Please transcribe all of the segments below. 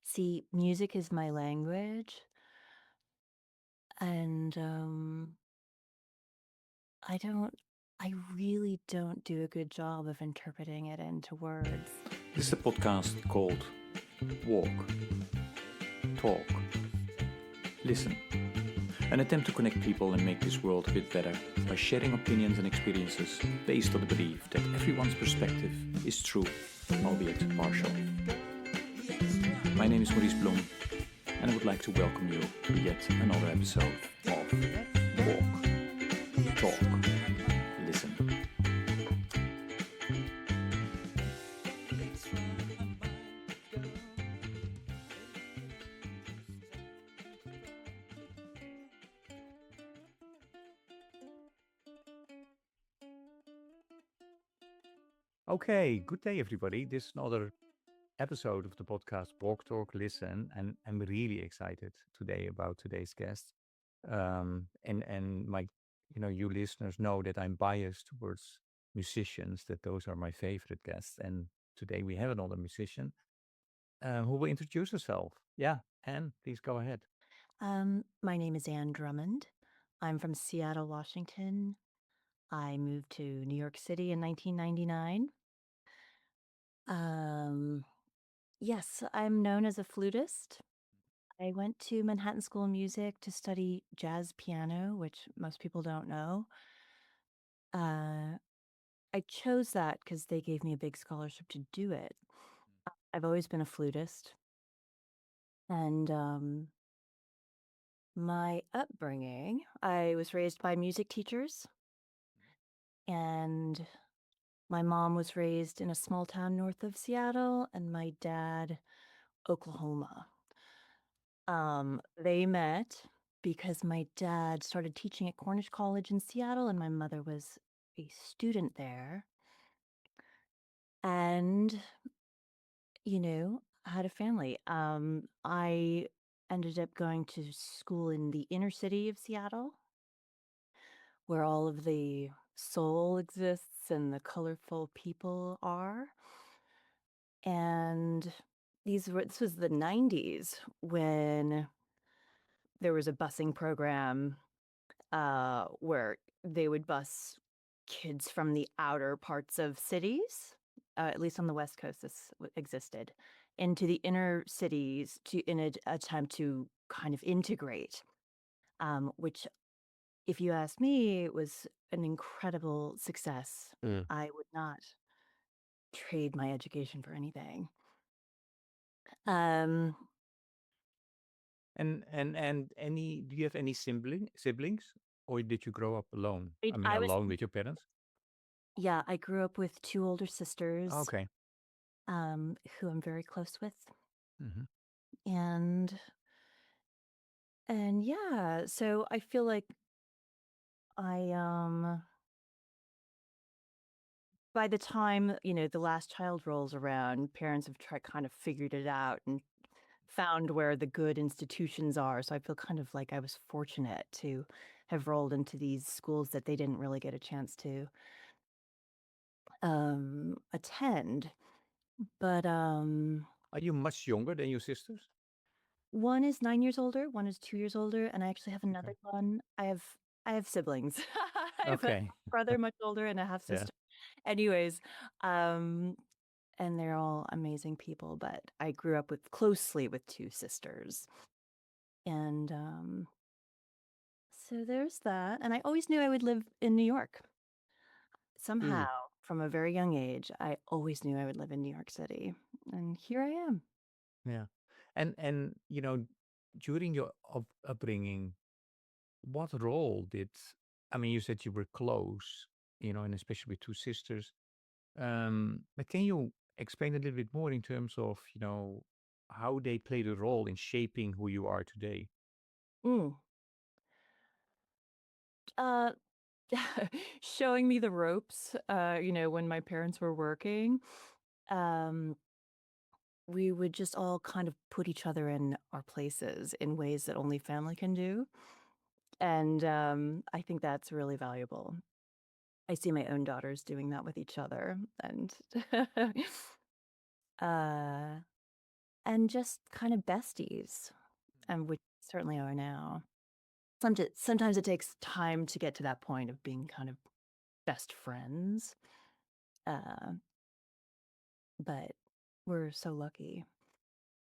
See, music is my language, and, I don't I really don't do a good job of interpreting it into words. This is a podcast called Walk, Talk, Listen. An attempt to connect people and make this world a bit better by sharing opinions and experiences based on the belief that everyone's perspective is true, albeit partial. My name is Maurice Bloem, and I would like to welcome you to yet another episode of Walk, Talk, Listen. Okay, good day, everybody. This is another episode of the podcast Walk, Talk, Listen, and I'm really excited today about today's guest. And my, you listeners know that I'm biased towards musicians; that those are my favorite guests. And today we have another musician who will introduce herself. Yeah, Anne, please go ahead. My name is Anne Drummond. I'm from Seattle, Washington. I moved to New York City in 1999. Um, yes, I'm known as a flutist. I went to Manhattan School of Music to study jazz piano, which most people don't know. Uh, I chose that because they gave me a big scholarship to do it. I've always been a flutist, and my upbringing, I was raised by music teachers, and my mom was raised in a small town north of Seattle, and my dad, Oklahoma. They met because my dad started teaching at Cornish College in Seattle, and my mother was a student there. And, I had a family. I ended up going to school in the inner city of Seattle, where all of the soul exists and the colorful people are. And this was the 90s when there was a busing program where they would bus kids from the outer parts of cities, at least on the West Coast, existed, into the inner cities in an attempt to kind of integrate, which, if you ask me, it was an incredible success. Mm. I would not trade my education for anything. Um, And any? Do you have any siblings, or did you grow up alone? I, I mean, I was, alone with your parents? yeah, I grew up with two older sisters, Okay. who I'm very close with, Hmm. and yeah, so I feel like I by the time, the last child rolls around, parents have kind of figured it out and found where the good institutions are. So I feel kind of like I was fortunate to have rolled into these schools that they didn't really get a chance to attend. But Are you much younger than your sisters? one is 9 years older, one is 2 years older, and I actually have Okay. another one. I have siblings. I have a Okay. brother much older and a half Yeah. sister. Anyways, um, and they're all amazing people, but I grew up closely with two sisters. And so there's that. And I always knew I would live in New York. Somehow, Mm. from a very young age, I always knew I would live in New York City. And here I am. Yeah. And during your upbringing, what role did, I mean, you said you were close, and especially with two sisters. But can you explain a little bit more in terms of, how they played a role in shaping who you are today? Mm. Uh, showing me the ropes, when my parents were working, um, we would just all kind of put each other in our places in ways that only family can do. And I think that's really valuable. I see my own daughters doing that with each other. And uh, and just kind of besties, and which certainly are now. Sometimes it takes time to get to that point of being kind of best friends, uh, but we're so lucky.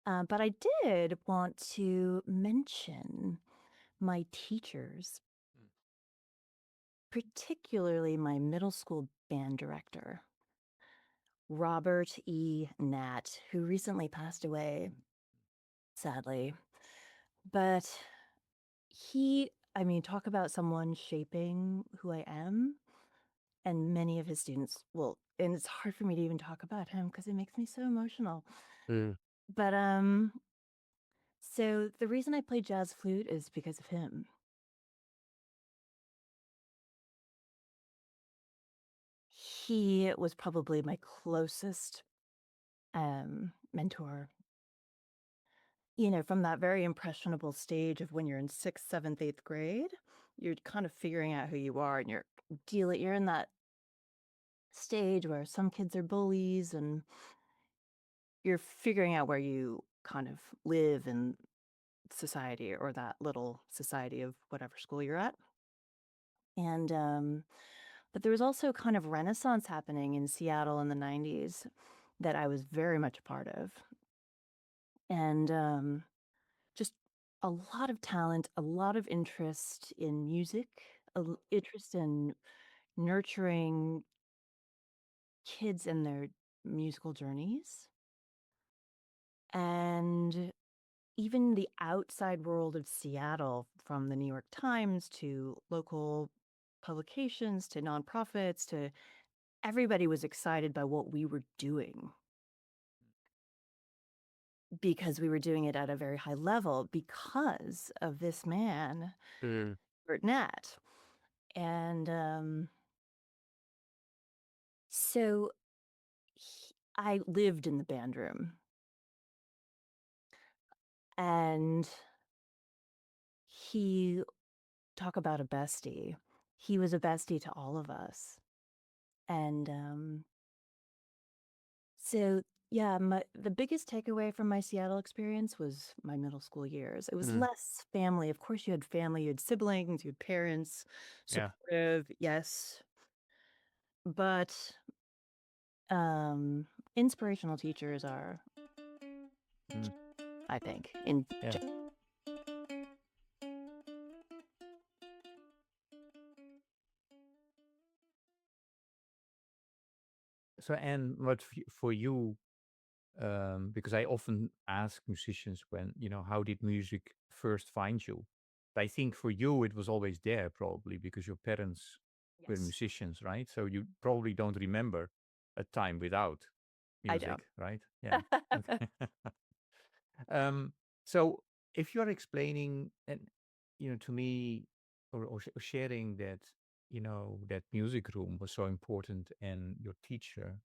But I did want to mention my teachers, particularly my middle school band director, Robert E. Natt, who recently passed away, sadly. But I mean, talk about someone shaping who I am. And many of his students will, and it's hard for me to even talk about him because it makes me so emotional. Mm. But so the reason I play jazz flute is because of him. He was probably my closest mentor. You know, from that very impressionable stage of when you're in sixth, seventh, eighth grade, you're kind of figuring out who you are, and you're in that stage where some kids are bullies, and you're figuring out where you kind of live in society, or that little society of whatever school you're at. And but there was also kind of renaissance happening in Seattle in the 90s that I was very much a part of. And just a lot of talent, a lot of interest in music, interest in nurturing kids and their musical journeys. And even the outside world of Seattle, from the New York Times to local publications to nonprofits to everybody was excited by what we were doing because we were doing it at a very high level because of this man, Mm. Natt. And so I lived in the band room, and he talk about a bestie. He was a bestie to all of us. And so, yeah, the biggest takeaway from my Seattle experience was my middle school years. It was Mm. less family. Of course, you had family, you had siblings, you had parents, Yeah. supportive, yes. But inspirational teachers are, Mm. I think, in Yeah. So, Anne, what for you, because I often ask musicians when, how did music first find you? I think for you, it was always there, probably because your parents were yes, musicians, right? So you probably don't remember a time without I don't. music, right? Yeah. Okay. um, so if you're explaining and, to me, or sharing that, that music room was so important and your teacher,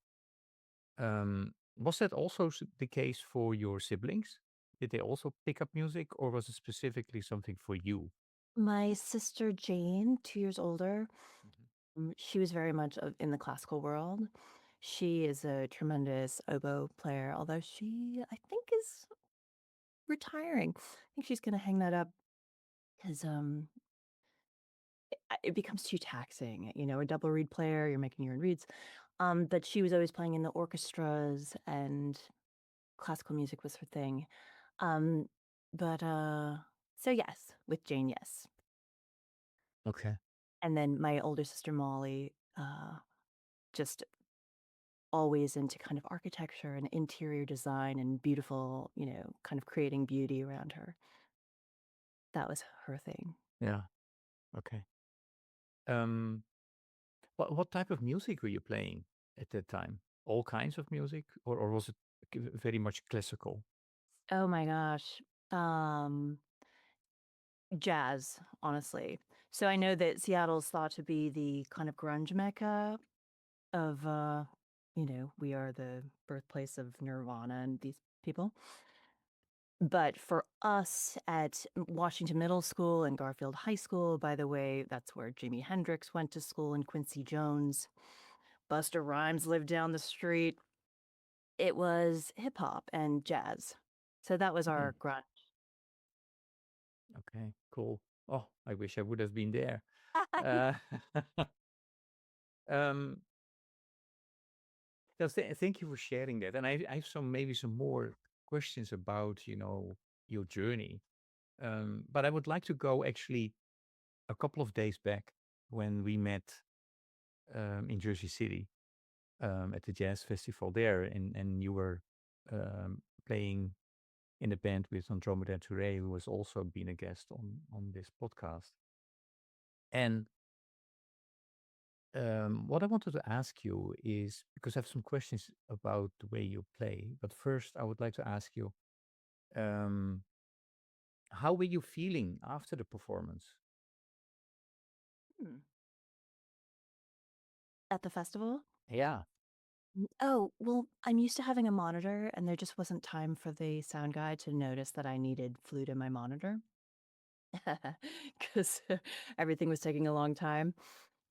was that also the case for your siblings? Did they also pick up music, or was it specifically something for you? My sister Jane, 2 years older, Mhm. she was very much in the classical world. She is a tremendous oboe player, although she, I think, is retiring. I think she's going to hang that up because it becomes too taxing. You know, a double reed player, you're making your own reeds. But she was always playing in the orchestras, and classical music was her thing. Um, but so yes, with Jane, yes. Okay. And then my older sister Molly, just always into kind of architecture and interior design and beautiful, kind of creating beauty around her. That was her thing. Yeah. Okay. Um, what type of music were you playing at that time? All kinds of music, or was it very much classical? Oh my gosh. Um, Jazz, honestly. So I know that Seattle's thought to be the kind of grunge mecca of, we are the birthplace of Nirvana and these people. But for us at Washington Middle School and Garfield High School, by the way, that's where Jimi Hendrix went to school and Quincy Jones. Buster Rhymes lived down the street. It was hip hop and jazz. So that was Mm, our grunge. okay, cool. Oh, I wish I would have been there. Uh, um, thank you for sharing that. And I have maybe some more questions about, your journey. But I would like to go actually a couple of days back when we met in Jersey City at the jazz festival there, and you were playing in a band with Andromeda Touré, who has also been a guest on this podcast. And what I wanted to ask you is because I have some questions about the way you play. But first, I would like to ask you, um, how were you feeling after the performance? Hmm. At the festival? Yeah. Oh, well, I'm used to having a monitor, and there just wasn't time for the sound guy to notice that I needed flute in my monitor because everything was taking a long time.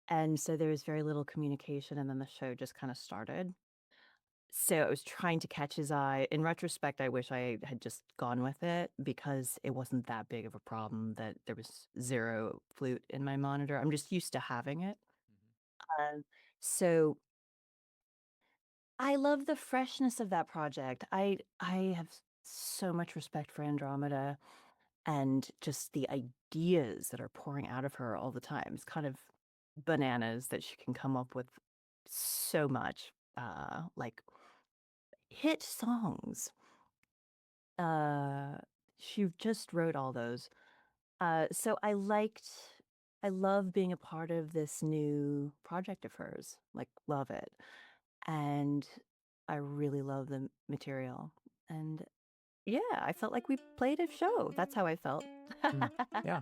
And so there was very little communication, and then the show just kind of started. So I was trying to catch his eye. In retrospect, I wish I had just gone with it because it wasn't that big of a problem that there was zero flute in my monitor. I'm just used to having it. Um, so I love the freshness of that project. I have so much respect for Andromeda and just the ideas that are pouring out of her all the time. It's kind of bananas that she can come up with so much like hit songs. Uh she just wrote all those. So I love being a part of this new project of hers. Like love it. And I really love the material. And yeah, I felt like we played a show. That's how I felt. Mm, yeah.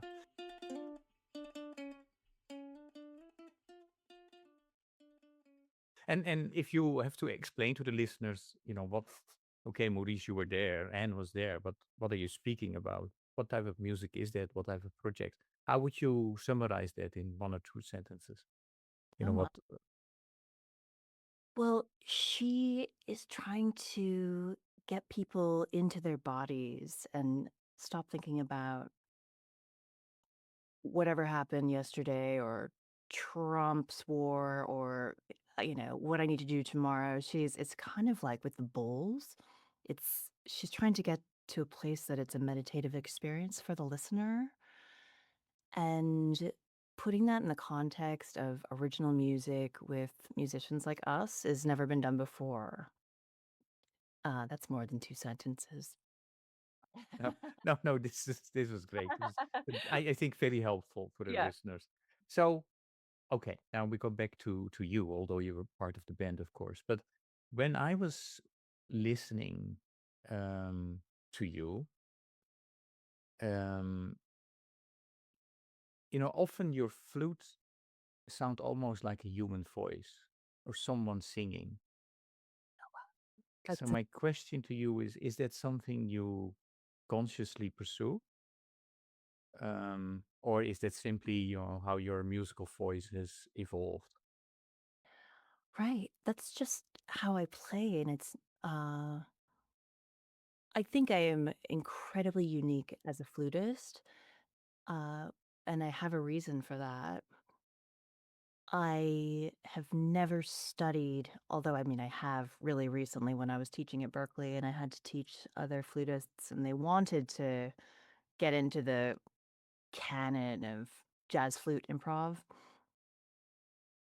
And if you have to explain to the listeners, what, okay, Maurice, you were there, Anne was there, but what are you speaking about? What type of music is that? What type of project? How would you summarize that in one or two sentences? You Oh know my. what? Well, she is trying to get people into their bodies and stop thinking about whatever happened yesterday or Trump's war or what I need to do tomorrow. It's kind of like with the bowls. She's trying to get to a place that it's a meditative experience for the listener and putting that in the context of original music with musicians like us has never been done before. That's more than 2 sentences. No, no, no. This was great. This is, I think, very helpful for the Yeah. listeners. So, okay, now we go back to you, although you were part of the band, of course. But when I was listening um, to you, um, often your flute sound almost like a human voice or someone singing. So That's my question to you is that something you consciously pursue? Or is that simply, how your musical voice has evolved? right. That's just how I play, and uh I think I am incredibly unique as a flutist, uh, and I have a reason for that. I have never studied, although I mean, I have really recently when I was teaching at Berkeley and I had to teach other flutists and they wanted to get into the canon of jazz flute improv.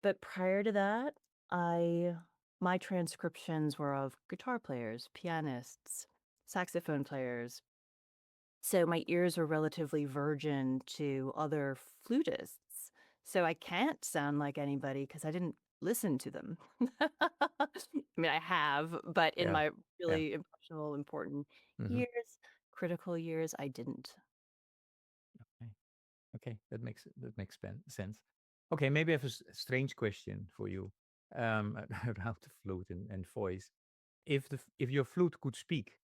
But prior to that, I my transcriptions were of guitar players, pianists, saxophone players. So my ears were relatively virgin to other flutists. So I can't sound like anybody because I didn't listen to them. I mean, I have, but in Yeah, my yeah. really impressionable, important Hmm. years, critical years, I didn't. Okay, okay, that makes sense. Okay, maybe I have a strange question for you around the flute and voice. If your flute could speak,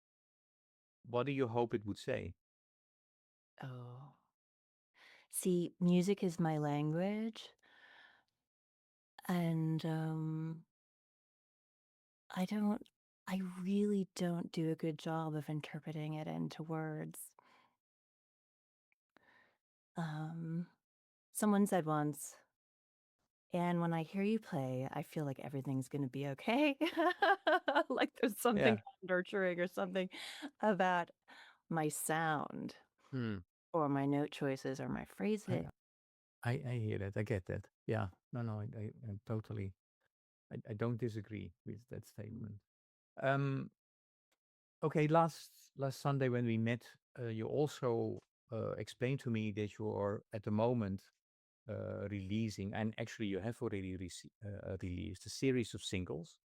what do you hope it would say? Oh. See, music is my language, and I don't. I really don't do a good job of interpreting it into words. Um, Someone said once, "And when I hear you play, I feel like everything's gonna be okay." Like there's something Yeah. nurturing or something about my sound Hmm. or my note choices or my I, phrasing. I hear that. I get that. Yeah. No, no, I totally, I don't disagree with that statement. Um, okay. Last Sunday when we met, you also explained to me that you are at the moment releasing, and actually you have already released a series of singles,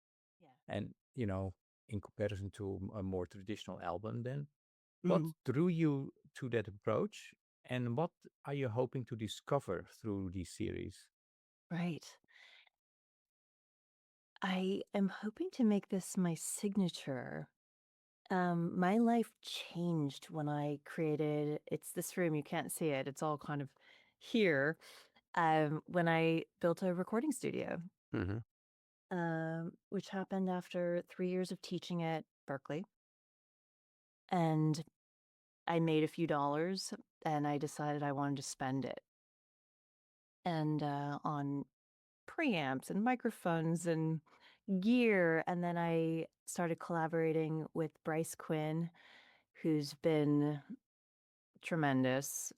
Yeah. and in comparison to a more traditional album, then what Mhm. drew you to that approach, and what are you hoping to discover through these series? Right. I am hoping to make this my signature. My life changed when I created it's this room, you can't see it. It's all kind of here. When I built a recording studio, Hmm. which happened after 3 years of teaching at Berkeley. And I made a few dollars and I decided I wanted to spend it. And on preamps and microphones and gear. And then I started collaborating with Bryce Quinn, who's been tremendous.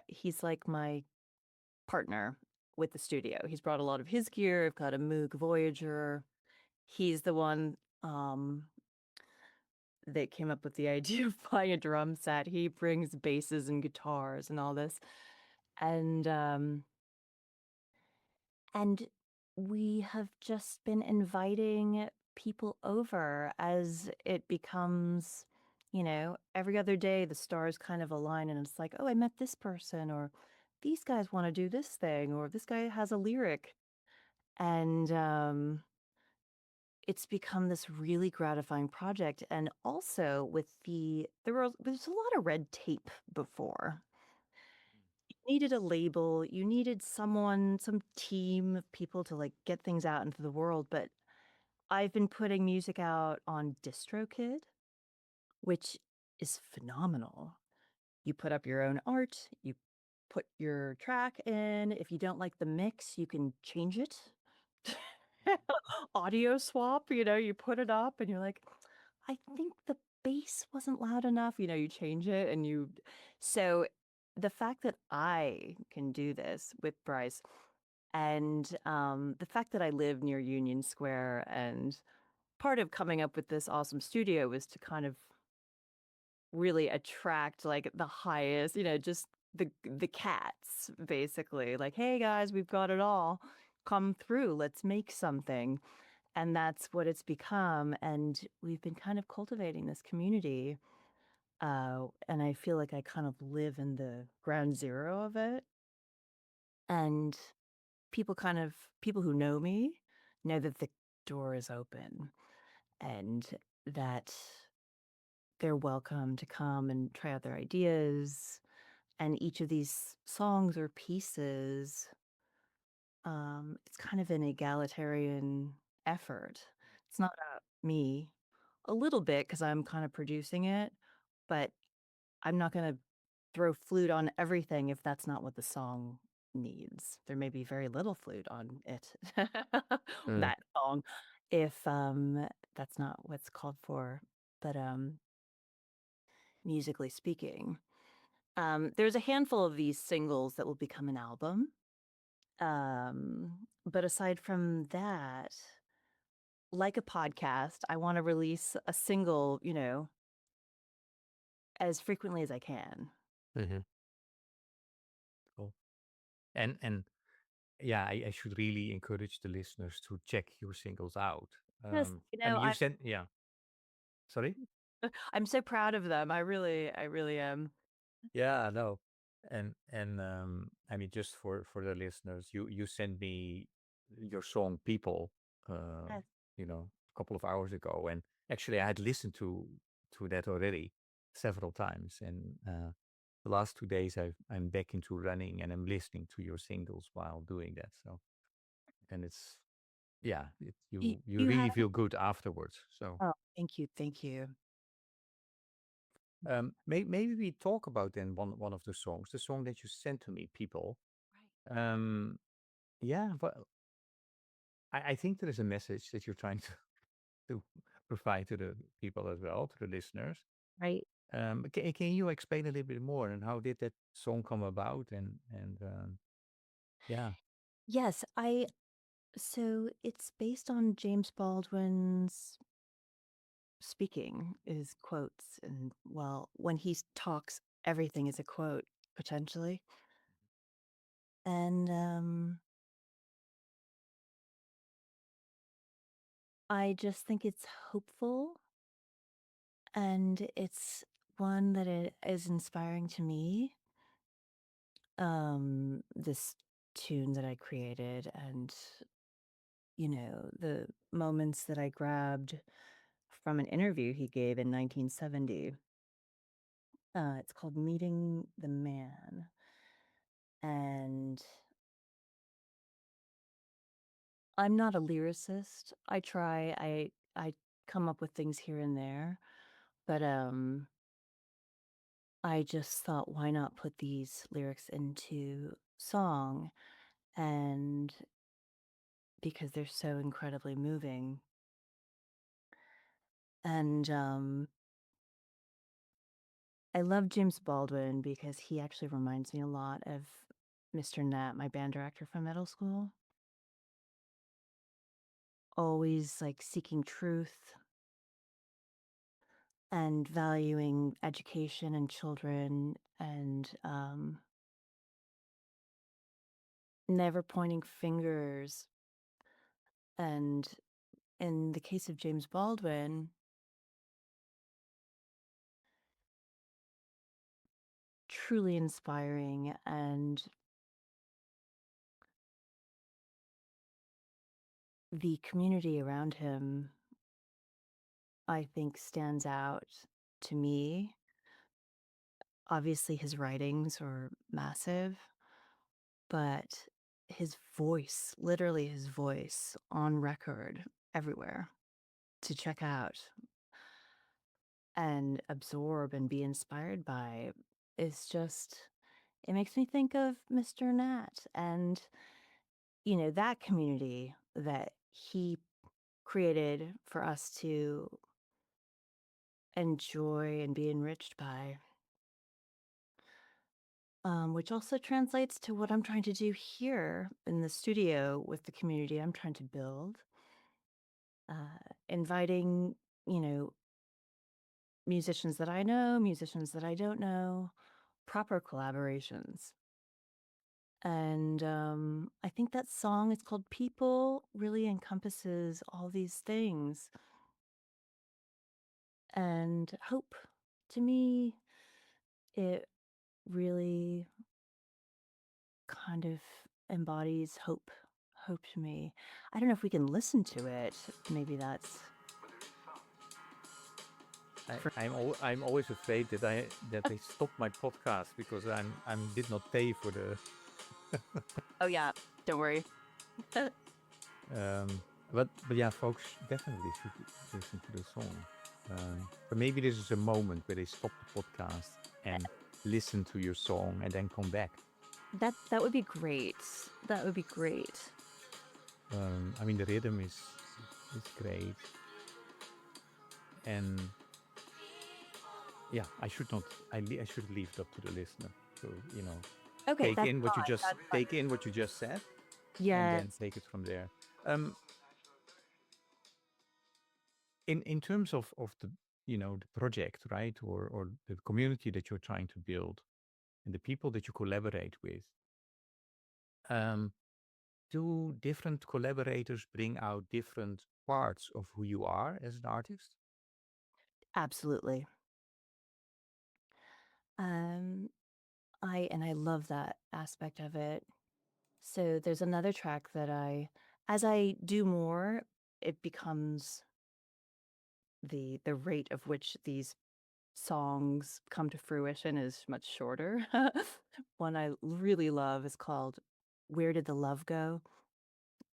He's like my partner with the studio. He's brought a lot of his gear. I've got a Moog Voyager. He's the one that came up with the idea of buying a drum set. He brings basses and guitars and all this. And And we have just been inviting people over as it becomes, every other day the stars kind of align and it's like, oh, I met this person, or these guys want to do this thing, or this guy has a lyric. And it's become this really gratifying project. And also there's a lot of red tape before. You needed a label, you needed some team of people to like get things out into the world, but I've been putting music out on DistroKid, which is phenomenal. You put up your own art, you put your track in. If you don't like the mix, you can change it. Audio swap, you put it up and you're like, I think the bass wasn't loud enough. You change it and so the fact that I can do this with Bryce and the fact that I live near Union Square and part of coming up with this awesome studio was to kind of really attract like the highest, just the cats basically. Like, hey guys, we've got it all. Come through, let's make something. And that's what it's become. And we've been kind of cultivating this community. And I feel like I kind of live in the ground zero of it. And people who know that the door is open and that they're welcome to come and try out their ideas. And each of these songs or pieces, it's kind of an egalitarian effort. It's not about me, a little bit because I'm kind of producing it, but I'm not going to throw flute on everything if that's not what the song needs. There may be very little flute on it, Mm. that song, if that's not what's called for. But musically speaking, there's a handful of these singles that will become an album. But aside from that, like a podcast, I want to release a single, as frequently as I can. Hmm. Cool. And yeah, I should really encourage the listeners to check your singles out. Yes, I mean, you sent, yeah. Sorry. I'm so proud of them. I really am. Yeah, no. And I mean, just for the listeners, you sent me your song "People," uh, Yes. a couple of hours ago, and actually I had listened to that already several times, and the last 2 days I'm back into running, and I'm listening to your singles while doing that. So, and it's, yeah, You, you you really have feel good afterwards. So. Thank you. Thank you. Maybe we talk about then one of the songs, the song that you sent to me, people. Right. Yeah, but I think there is a message that you're trying to provide to the people as well, to the listeners. Right. Can you explain a little bit more and how did that song come about? And yeah, Yes, so it's based on James Baldwin's speaking, his quotes, and well, when he talks, everything is a quote potentially. And I just think it's hopeful, and it's one that it is inspiring to me. This tune that I created, and the moments that I grabbed from an interview he gave in 1970. It's called Meeting the Man. And I'm not a lyricist. I try. I come up with things here and there, but I just thought why not put these lyrics into song, and because they're so incredibly moving. And I love James Baldwin because he actually reminds me a lot of Mr. Natt, my band director from middle school. Always like seeking truth and valuing education and children, and never pointing fingers. And in the case of James Baldwin, truly inspiring, and the community around him, I think, stands out to me. Obviously, his writings are massive, but his voice, literally his voice on record everywhere to check out and absorb and be inspired by is just, it makes me think of Mr. Natt and, that community that he created for us to enjoy and be enriched by. Which also translates to what I'm trying to do here in the studio with the community I'm trying to build. Inviting, you know, musicians that I know, musicians that I don't know, proper collaborations. And I think that song, it's called People, really encompasses all these things. And hope, to me, it really kind of embodies hope. Hope to me. I don't know if we can listen to it. Maybe that's for. I'm always afraid that they stop my podcast because I'm did not pay for the Oh, yeah. Don't worry. um but yeah, folks definitely should listen to the song. But maybe this is a moment where they stop the podcast and listen to your song and then come back. That would be great. That would be great. I mean the rhythm is great, and yeah, I should not. I should leave it up to the listener to Okay, take that's in what you fine. just That's fine. take in what you just said, and then Yes, take it from there. Um, in terms of the the project, right, or the community that you're trying to build, and the people that you collaborate with, um, do different collaborators bring out different parts of who you are as an artist? absolutely. Um, I love that aspect of it. So there's another track that as I do more, it becomes the rate of which these songs come to fruition is much shorter. One I really love is called "Where Did the Love Go?"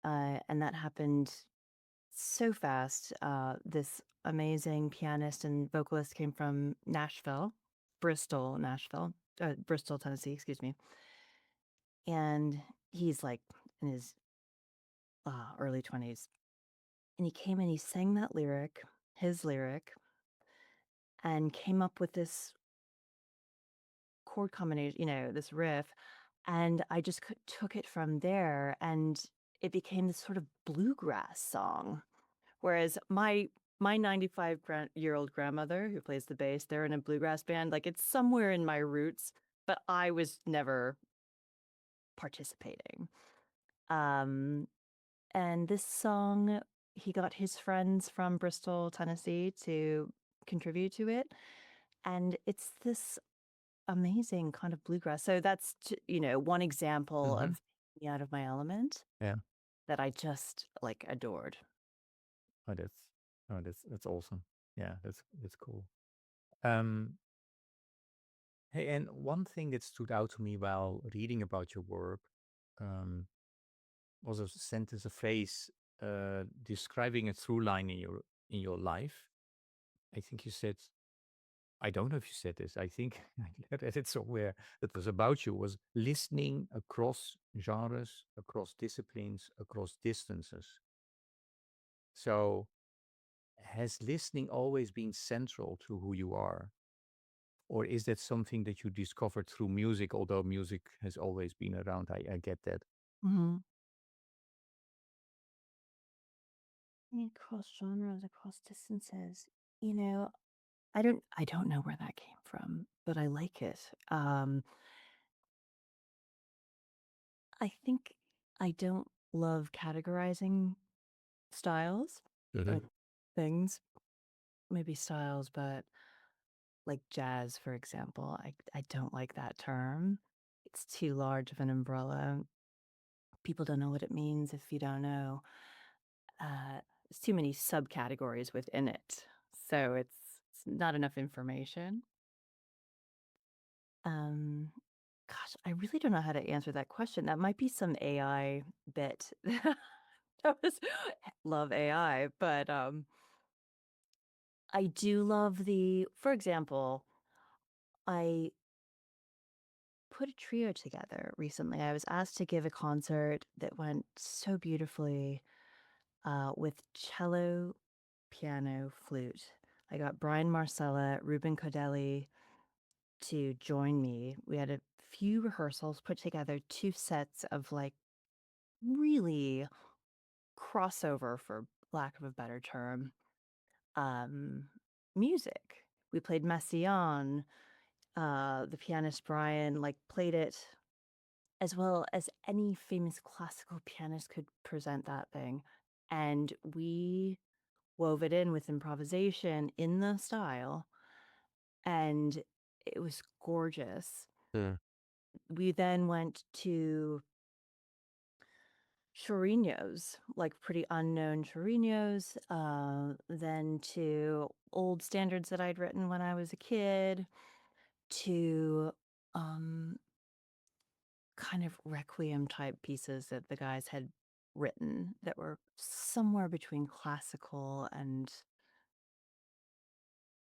And that happened so fast. This amazing pianist and vocalist came from Bristol, Tennessee, excuse me. And he's like in his early 20s. And he came and he sang that lyric, his lyric, and came up with this chord combination, this riff. And I just took it from there, and it became this sort of bluegrass song. Whereas my 95-year-old grandmother who plays the bass, they're in a bluegrass band. Like, it's somewhere in my roots, but I was never participating. Um, and this song, he got his friends from Bristol, Tennessee to contribute to it. And it's this amazing kind of bluegrass. So that's, one example Mm-hmm. of me out of my element Yeah. that I just like adored. Oh, that's awesome. Yeah, that's cool. Um, hey, and one thing that stood out to me while reading about your work, um, was a sentence, a phrase, describing a through line in your life. I think you said, I don't know if you said this. I think I read it somewhere that was about you, was listening across genres, across disciplines, across distances. So has listening always been central to who you are? Or is that something that you discovered through music, although music has always been around? I get that. Mhm. Across genres, across distances. You know, I don't know where that came from, but I like it. I think I don't love categorizing styles Hmm. or things, maybe styles, but like jazz, for example, I don't like that term. It's too large of an umbrella. People don't know what it means if you don't know. There's too many subcategories within it, so it's not enough information. Um, Gosh, I really don't know how to answer that question. That might be some AI bit. That was love AI, but I do love for example, I put a trio together recently. I was asked to give a concert that went so beautifully with cello, piano, flute. I got Brian Marcella, Ruben Codelli to join me. We had a few rehearsals, put together two sets of like really crossover, for lack of a better term, um, music. We played Messiaen. The pianist Brian like played it as well as any famous classical pianist could present that thing. And we wove it in with improvisation in the style, and it was gorgeous. Yeah. We then went to Chorinos, like pretty unknown Chorinos, then to old standards that I'd written when I was a kid, to um, kind of requiem type pieces that the guys had written that were somewhere between classical and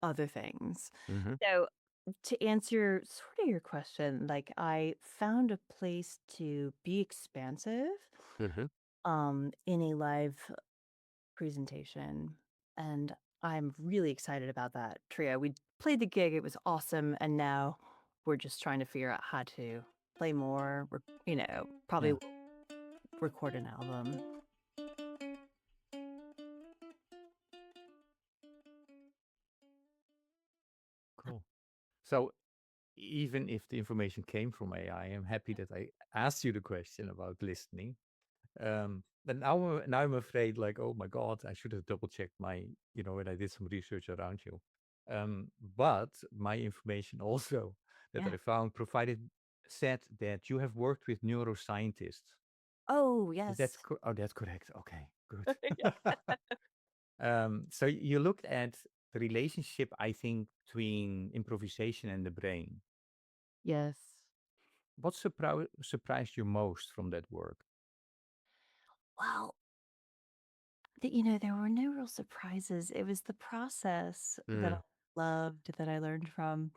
other things. Hmm. So to answer sort of your question, like I found a place to be expansive Hmm. in a live presentation, and I'm really excited about that trio. We played the gig, it was awesome, and now we're just trying to figure out how to play more. We're, probably Yeah, will record an album. cool. So even if the information came from AI, I'm happy that I asked you the question about listening. But now I'm afraid, like, oh my God, I should have double checked when I did some research around you. But my information also that Yeah. I found said that you have worked with neuroscientists. Oh, Is that yes. oh, that's correct? Okay, good. Yeah. So you looked at the relationship, I think, between improvisation and the brain. Yes. What surprised you most from that work? Well, there were no real surprises. It was the process that I Mm. loved, that I learned from.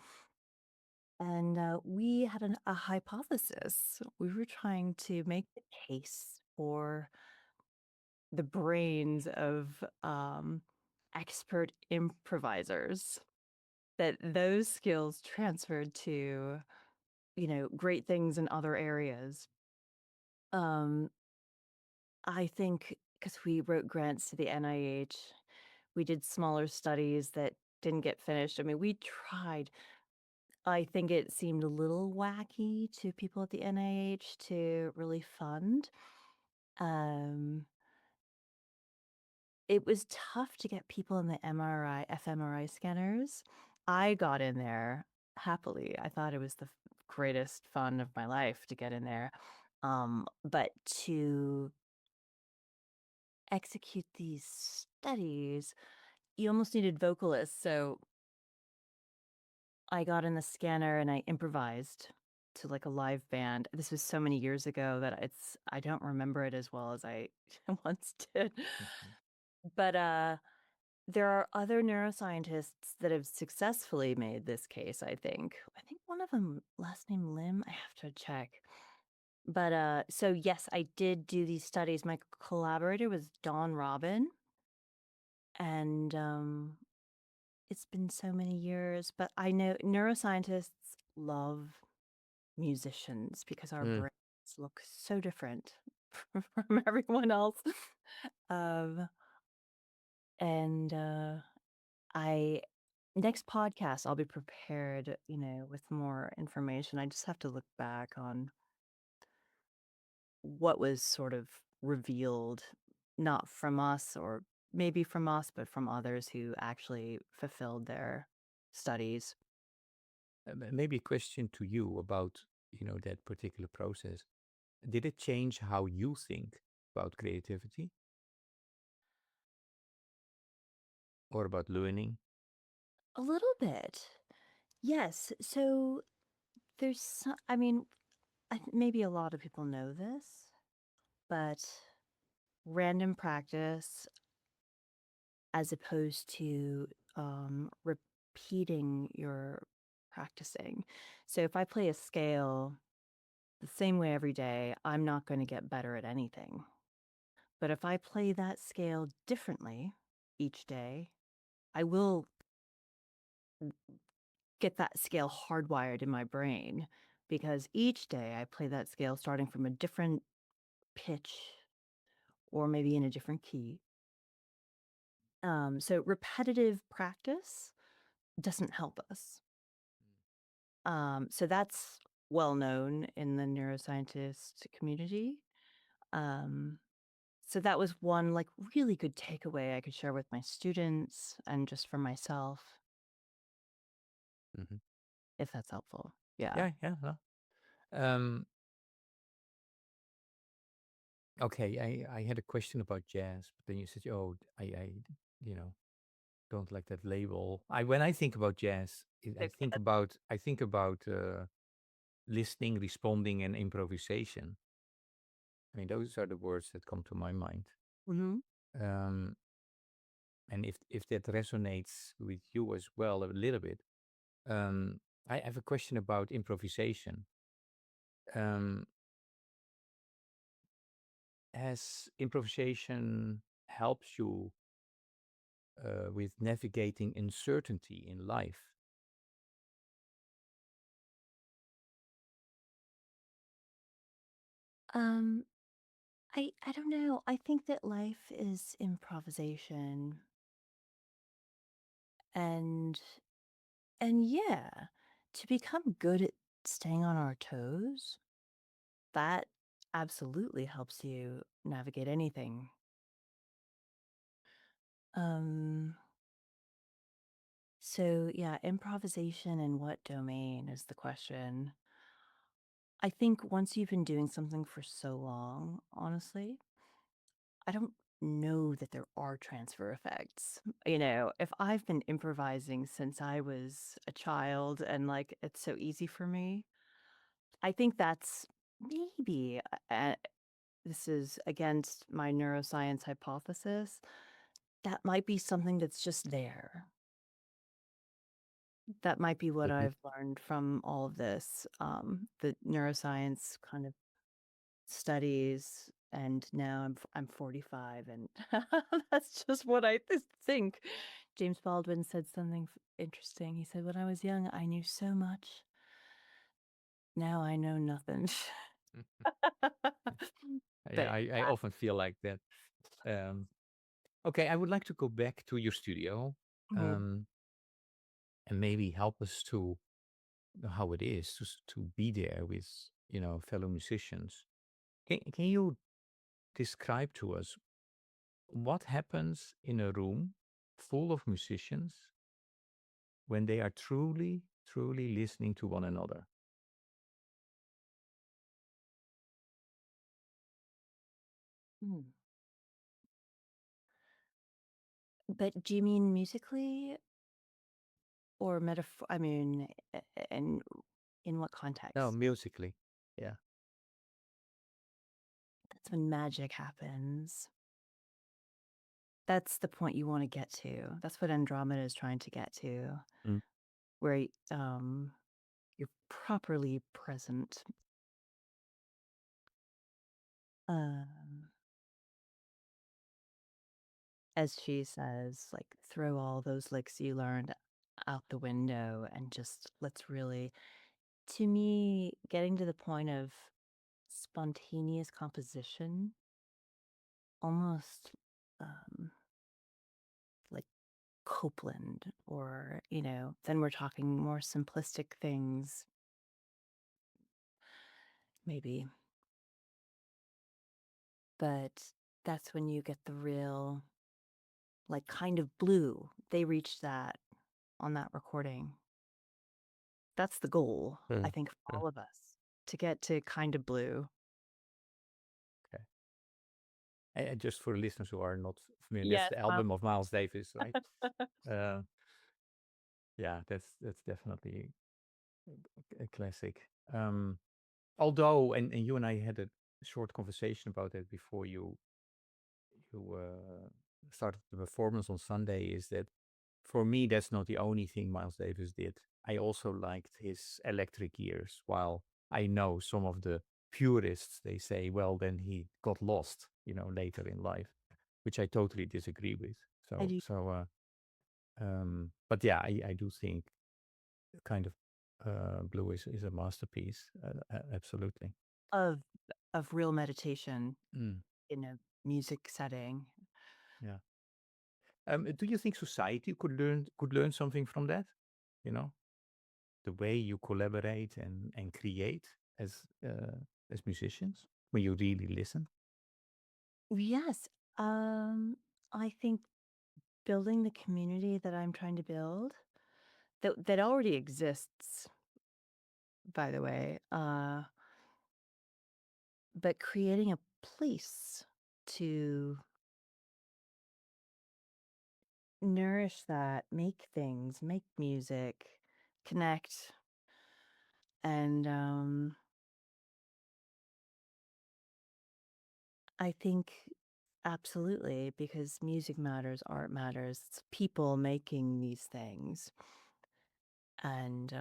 And we had a hypothesis. We were trying to make the case for the brains of expert improvisers, that those skills transferred to, great things in other areas. Um, I think because we wrote grants to the NIH, we did smaller studies that didn't get finished. I mean, we tried. I think it seemed a little wacky to people at the NIH to really fund. Um, it was tough to get people in the MRI, fMRI scanners. I got in there happily. I thought it was the greatest fun of my life to get in there. But to execute these studies, you almost needed vocalists. So I got in the scanner and I improvised to like a live band. This was so many years ago that I don't remember it as well as I once did. Mhm. But there are other neuroscientists that have successfully made this case, I think. I think one of them last name Lim, I have to check. But so yes, I did do these studies. My collaborator was Dawn Robin, and it's been so many years, but I know neuroscientists love musicians because our Mm. brains look so different from everyone else. Um, and I next podcast I'll be prepared, with more information. I just have to look back on what was sort of revealed, not from us or maybe from us, but from others who actually fulfilled their studies. Maybe a question to you about, that particular process. Did it change how you think about creativity or about learning? A little bit. Yes. So there's some, I mean, maybe a lot of people know this, but random practice as opposed to repeating your practicing. So if I play a scale the same way every day, I'm not going to get better at anything. But if I play that scale differently each day, I will get that scale hardwired in my brain because each day I play that scale starting from a different pitch or maybe in a different key. So repetitive practice doesn't help us. So that's well known in the neuroscientist community. Um, so that was one like really good takeaway I could share with my students and just for myself, Hmm. if that's helpful. Yeah. Yeah, yeah. No. Um, okay, I had a question about jazz, but then you said, oh, I you know, don't like that label. When I think about jazz, Okay. I think about listening, responding, and improvisation. I mean, those are the words that come to my mind. Hmm. Um, and if that resonates with you as well a little bit, um, I have a question about improvisation. Um, has improvisation helps you with navigating uncertainty in life? Um, I don't know. I think that life is improvisation and yeah, to become good at staying on our toes, that absolutely helps you navigate anything. Um, so yeah, improvisation in what domain is the question. I think once you've been doing something for so long, honestly, I don't know that there are transfer effects. If I've been improvising since I was a child and like it's so easy for me, I think that's maybe this is against my neuroscience hypothesis, that might be something that's just there. That might be what Mhm. I've learned from all of this, the neuroscience kind of studies, and now I'm 45, and that's just what I think. James Baldwin said something interesting. He said, "When I was young, I knew so much. Now I know nothing." Yeah, But I often feel like that. Um, okay, I would like to go back to your studio, Mhm. um, and maybe help us to know how it is to be there with fellow musicians. Can you describe to us what happens in a room full of musicians when they are truly listening to one another? Mm. But do you mean musically or metaphor? I mean, and in what No, context? musically. Yeah. That's when magic happens. That's the point you want to get to. That's what Andromeda is trying to get to, Mm. where you're properly present. Um, as she says, like throw all those licks you learned out the window and just let's really, to me, getting to the point of spontaneous composition, almost um, like Copeland, or, then we're talking more simplistic things, maybe. But that's when you get the real, like, Kind of Blue. They reached that on that recording. That's the goal, I Uh, think, for uh, all of us, to get to Kind of Blue. okay. And just for listeners who are not familiar, that's Yes, the Miles. album of Miles Davis, right? Uh, yeah, that's definitely a classic. Although, and you and I had a short conversation about that before you started the performance on Sunday, is that for me that's not the only thing Miles Davis did. I also liked his electric years. While I know some of the purists, they say, well, then he got lost, later in life, which I totally disagree with. I So do. so, but yeah, I do think kind of Blue is a masterpiece. Absolutely. Of real meditation Mm, in a music setting. yeah. Do you think society could learn something from that? You know, the way you collaborate and create as musicians when you really listen. Yes, I think building the community that I'm trying to build, that already exists, by the way, but creating a place to nourish that, make things, make music, connect, and I think absolutely, because music matters, art matters, it's people making these things, and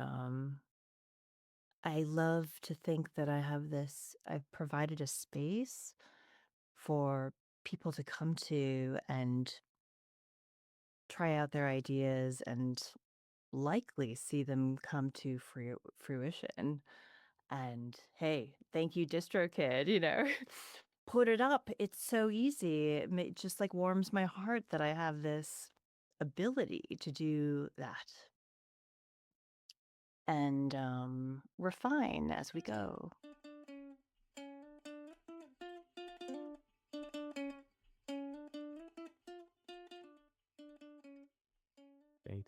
I love to think that I've provided a space for people to come to and try out their ideas and likely see them come to fruition. And hey, thank you, DistroKid. Put it up. It's so easy. It just like warms my heart that I have this ability to do that and refine as we go. Right?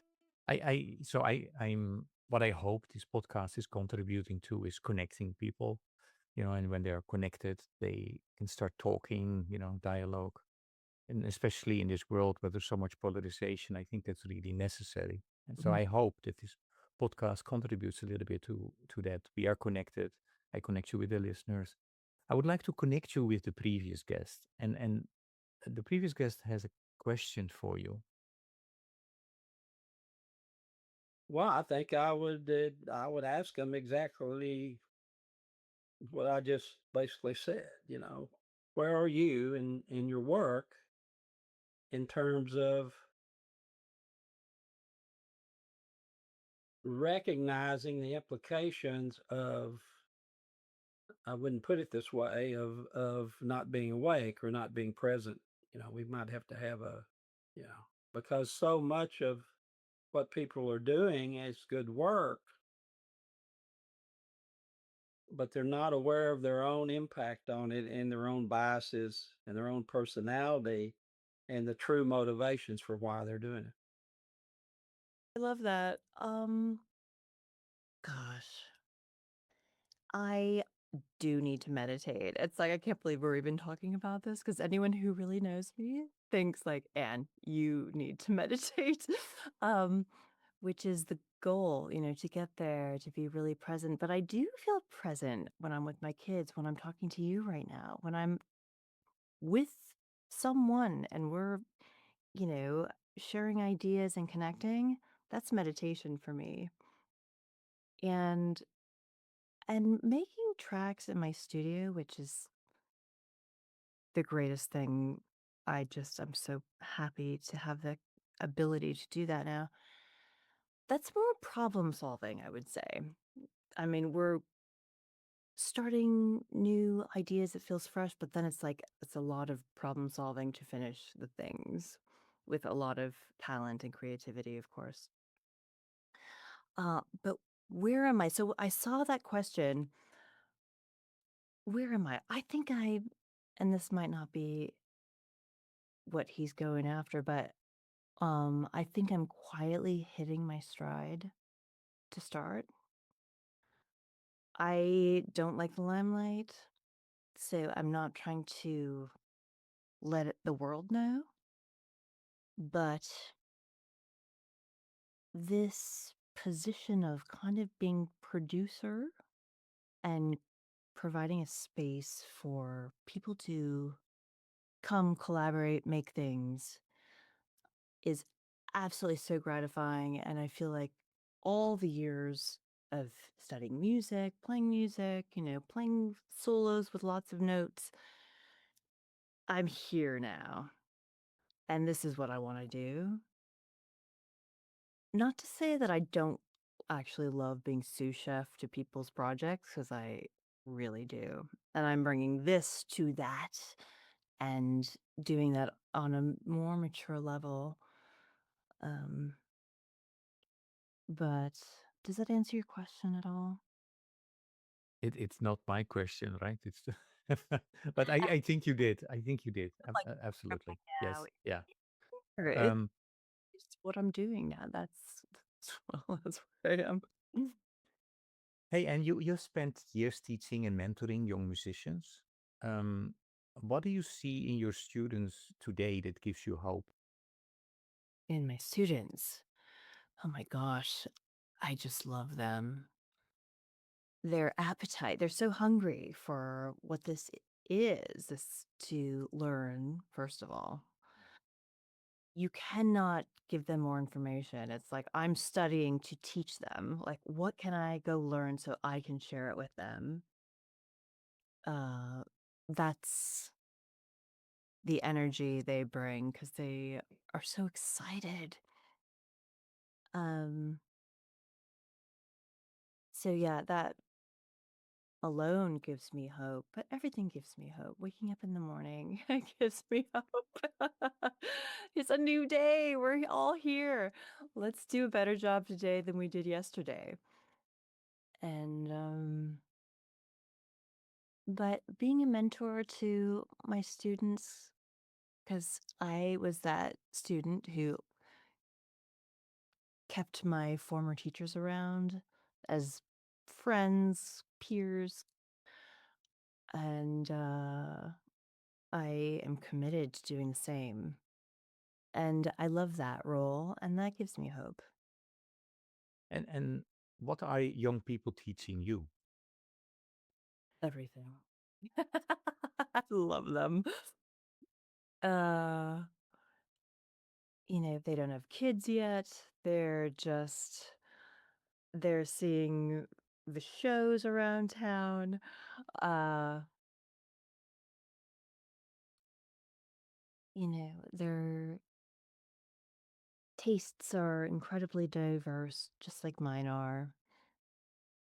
I'm what I hope this podcast is contributing to is connecting people, and when they are connected, they can start talking, dialogue. And especially in this world where there's so much polarization, I think that's really necessary. And so Mhm. I hope that this podcast contributes a little bit to that. We are connected. I connect you with the listeners. I would like to connect you with the previous guest, and the previous guest has a question for you. Well, I think I would ask them exactly what I just basically said, you know. Where are you in your work in terms of recognizing the implications of, I wouldn't put it this way, of not being awake or not being present. You know, we might have to have a, you know, because so much of what people are doing is good work, but they're not aware of their own impact on it and their own biases and their own personality and the true motivations for why they're doing it. I love that. Gosh, I do need to meditate. It's like I can't believe we're even talking about this because anyone who really knows me thinks like, Anne, you need to meditate. um, which is the goal, to get there, to be really present. But I do feel present when I'm with my kids, when I'm talking to you right now, when I'm with someone and we're, you know, sharing ideas and connecting. That's meditation for me. And making tracks in my studio, which is the greatest thing. I'm so happy to have the ability to do that now. That's more problem solving, I would say. I mean, we're starting new ideas, it feels fresh, but then it's like it's a lot of problem solving to finish the things with a lot of talent and creativity, of course. But where am I? So I saw that question. Where am I? And this might not be what he's going after, but I think I'm quietly hitting my stride to start. I don't like the limelight, so I'm not trying to the world know. But this position of kind of being producer and providing a space for people to come collaborate, make things is absolutely so gratifying. And I feel like all the years of studying music, playing solos with lots of notes, I'm here now. And this is what I want to do. Not to say that I don't actually love being sous chef to people's projects, because I really do. And I'm bringing this to that and doing that on a more mature level. Um, but does that answer your question at all? It's not my question, right? It's but I think you did. I think you did. Like Absolutely. right now, Yes. Yeah. it's Um, what I'm doing now. That's where I am. hey, and you spent years teaching and mentoring young musicians. Um, what do you see in your students today that gives you hope? And my students, oh my gosh, I just love them. Their appetite, they're so hungry for what this to learn, first of all. You cannot give them more information. It's like I'm studying to teach them. Like, what can I go learn so I can share it with them? Uh, that's the energy they bring because they are so excited. Um, so yeah, that alone gives me hope, but everything gives me hope. Waking up in the morning gives me hope. It's a new day. We're all here. Let's do a better job today than we did yesterday. And but being a mentor to my students, because I was that student who kept my former teachers around as friends, peers, and I am committed to doing the same. And I love that role, and that gives me hope. And what are young people teaching you? Everything. I love them. Uh, they don't have kids yet. They're seeing the shows around town. Uh, their tastes are incredibly diverse, just like mine are,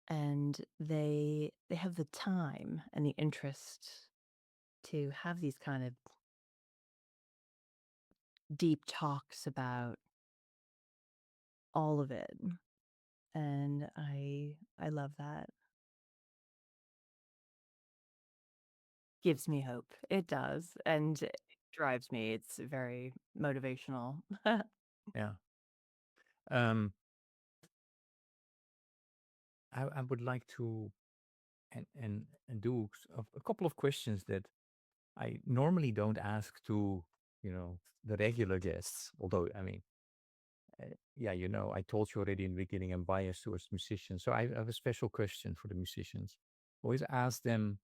and they have the time and the interest to have these kind of deep talks about all of it, and I love that. Gives me hope. It does, and it drives me. It's very motivational. Yeah. Um, I would like to and do a couple of questions that I normally don't ask to, the regular guests. Although, I mean, yeah, I told you already in the beginning, I'm biased towards musicians. So I have a special question for the musicians. Always ask them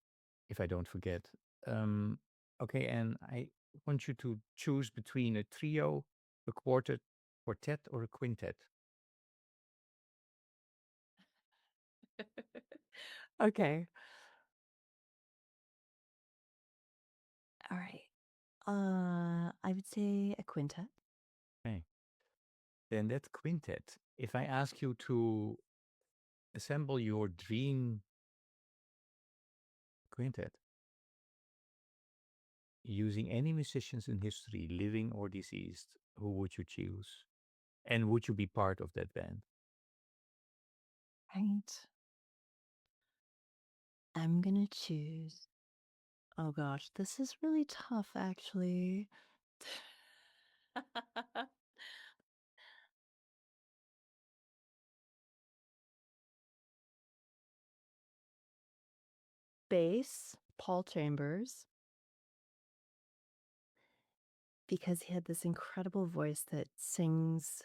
if I don't forget. Um, okay, and I want you to choose between a trio, a quartet, or a quintet. Okay. All right. I would say a quintet. Okay. Then that quintet, if I ask you to assemble your dream quintet using any musicians in history, living or deceased, who would you choose? And would you be part of that band? Right. I'm gonna choose. Oh gosh, this is really tough, actually. Bass, Paul Chambers, because he had this incredible voice that sings.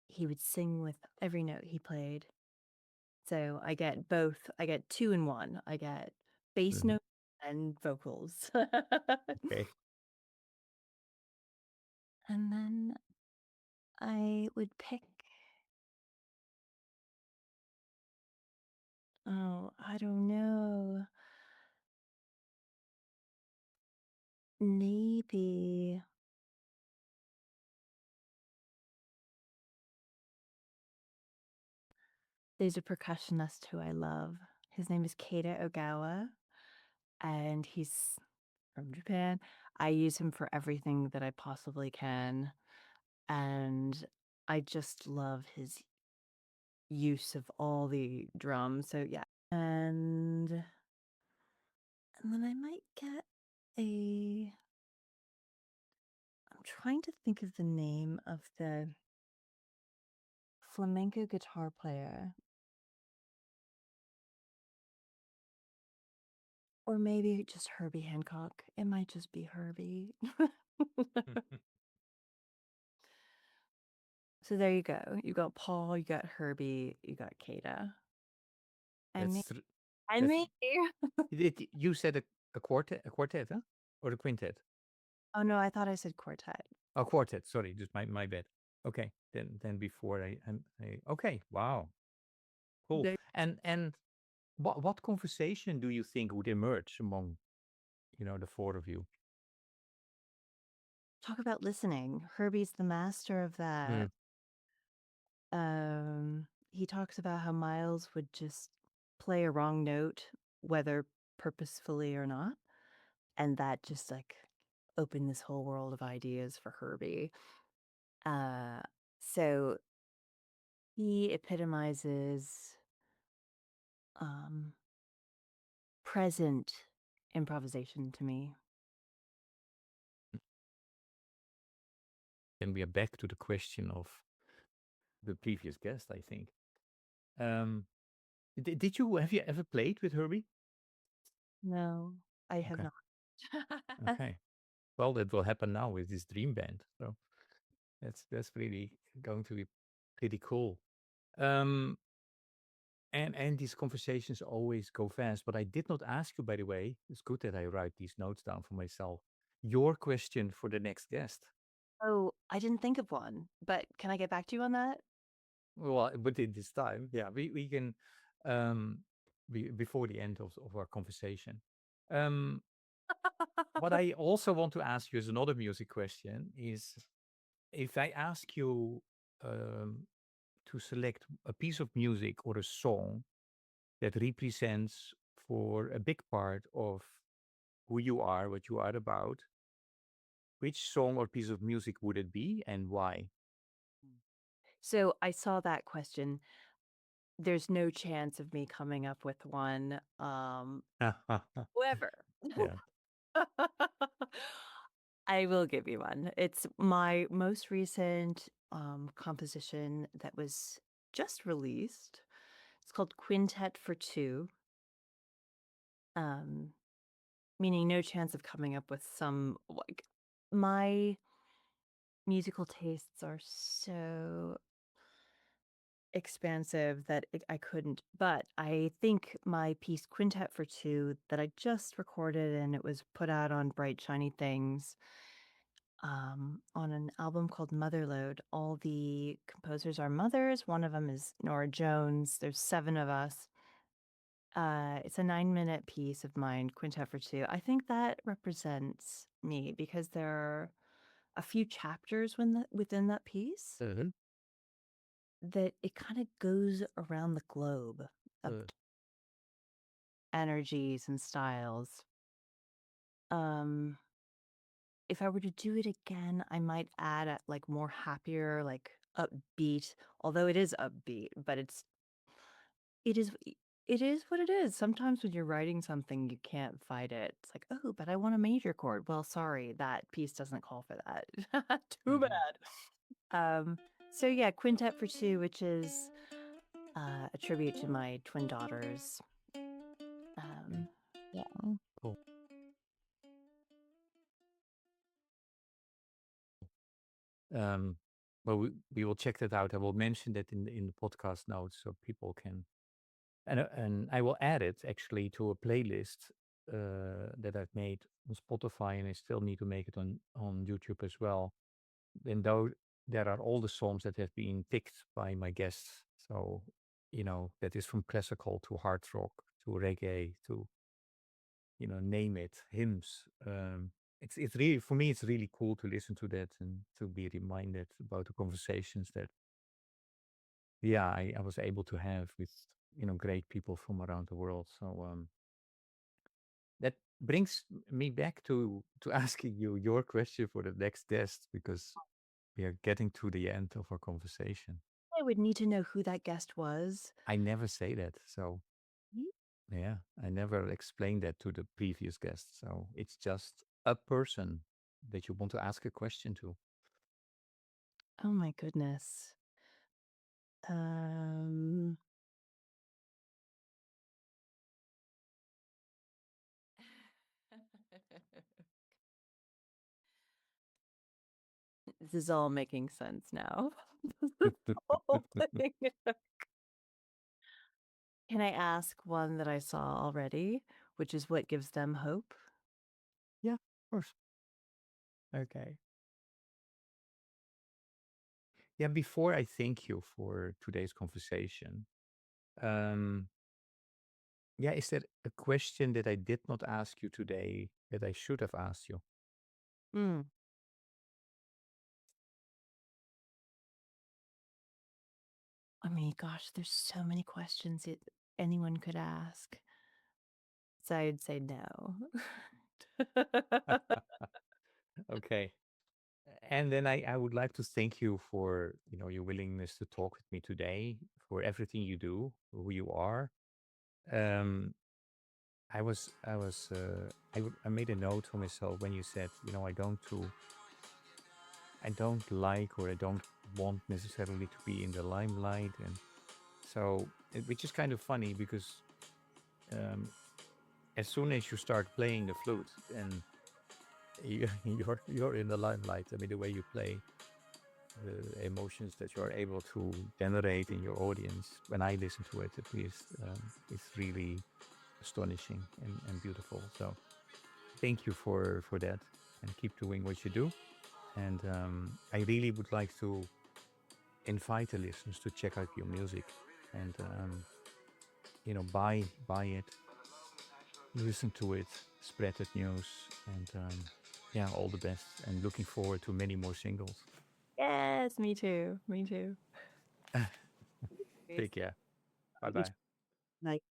He would sing with every note he played. So I get both. I get two in one. I get bass Mhm. notes and vocals. Okay. And then I would pick, oh, I don't know. Maybe there's a percussionist who I love. His name is Keita Ogawa, and he's from Japan. I use him for everything that I possibly can, and I just love his use of all the drums. So yeah. And then I might get a I'm trying to think of the name of the flamenco guitar player. Or maybe just Herbie Hancock. It might just be Herbie. So there you go. You got Paul, you got Herbie, you got Kata. And me. That's thr- And that's me. you said a quartet, huh? Or a quintet? Oh no, I thought I said quartet. Oh, quartet. Sorry, just my bad. Okay, then before I okay. Wow, cool. They And what conversation do you think would emerge among the four of you? talk about listening. Herbie's the master of that. Mm. He talks about how Miles would just play a wrong note, whether purposefully or not. And that just like opened this whole world of ideas for Herbie. Uh, so he epitomizes um, present improvisation to me. Then we are back to the question of the previous guest, I think. Um, did you have you ever played with Herbie? No, I have Okay, not. okay. Well, that will happen now with this dream band. So that's really going to be pretty cool. Um, And these conversations always go fast. But I did not ask you, by the way. It's good that I write these notes down for myself. Your question for the next guest. Oh, I didn't think of one, but can I get back to you on that? Well, within this time, yeah, we can before the end of our conversation. Um, what I also want to ask you is another music question: is if I ask you um, to select a piece of music or a song that represents for a big part of who you are, what you are about, which song or piece of music would it be and why? So I saw that question. There's no chance of me coming up with one. However, Yeah. I will give you one. It's my most recent composition that was just released. It's called Quintet for Two, um, meaning no chance of coming up with some like my musical tastes are so expansive that I couldn't. But I think my piece Quintet for Two that I just recorded and it was put out on Bright Shiny Things on an album called Motherload. All the composers are mothers. One of them is Nora Jones. There's 7 of us. It's a 9-minute piece of mine, Quintet for Two. I think that represents me because there are a few chapters within that piece Mhm. that it kind of goes around the globe of Uh, energies and styles. Um, if I were to do it again, I might add a, like more happier, like upbeat, although it is upbeat, but it is it is what it is. Sometimes when you're writing something, you can't fight it. It's like, oh, but I want a major chord. Well, sorry, that piece doesn't call for that. Too mhm. bad. Um, so yeah, Quintet for Two, which is a tribute to my twin daughters. Okay, Yeah. cool. Um, well, we will check that out. I will mention that in the podcast notes so people can, and I will add it actually to a playlist that I've made on Spotify, and I still need to make it on YouTube as well. And though there are all the songs that have been picked by my guests, so that is from classical to hard rock to reggae to name it, hymns. It's really, for me, it's really cool to listen to that and to be reminded about the conversations that yeah I was able to have with great people from around the world. So that brings me back to asking you your question for the next guest, because we are getting to the end of our conversation. I would need to know who that guest was. I never say that, so Ye- yeah, I never explained that to the previous guest. So it's just a person that you want to ask a question to. Oh my goodness. Um, this is all making sense now. This is all putting it- Can I ask one that I saw already, which is what gives them hope? Yeah, of course. Okay. Yeah, before I thank you for today's conversation, um, yeah, is there a question that I did not ask you today that I should have asked you? Mm. I mean, gosh, there's so many questions anyone could ask. So I'd say no. Okay. And then I would like to thank you for, your willingness to talk with me today, for everything you do, who you are. Um, I made a note for myself when you said, I don't like, or I don't want necessarily to be in the limelight. And so, which is kind of funny because um, as soon as you start playing the flute, and you're in the limelight. I mean, the way you play. the emotions that you are able to generate in your audience, when I listen to it at least, it's really astonishing and beautiful. So thank you for that, and keep doing what you do. And I really would like to invite the listeners to check out your music and buy it, listen to it, spread that news, and yeah, all the best. And looking forward to many more singles. Yes, me too. Me too. Take care. Bye You bye. Night.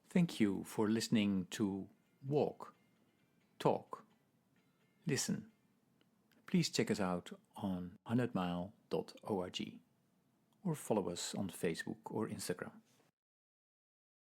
Thank you for listening to Walk, Talk, Listen. Please check us out on 100mile.org or follow us on Facebook or Instagram.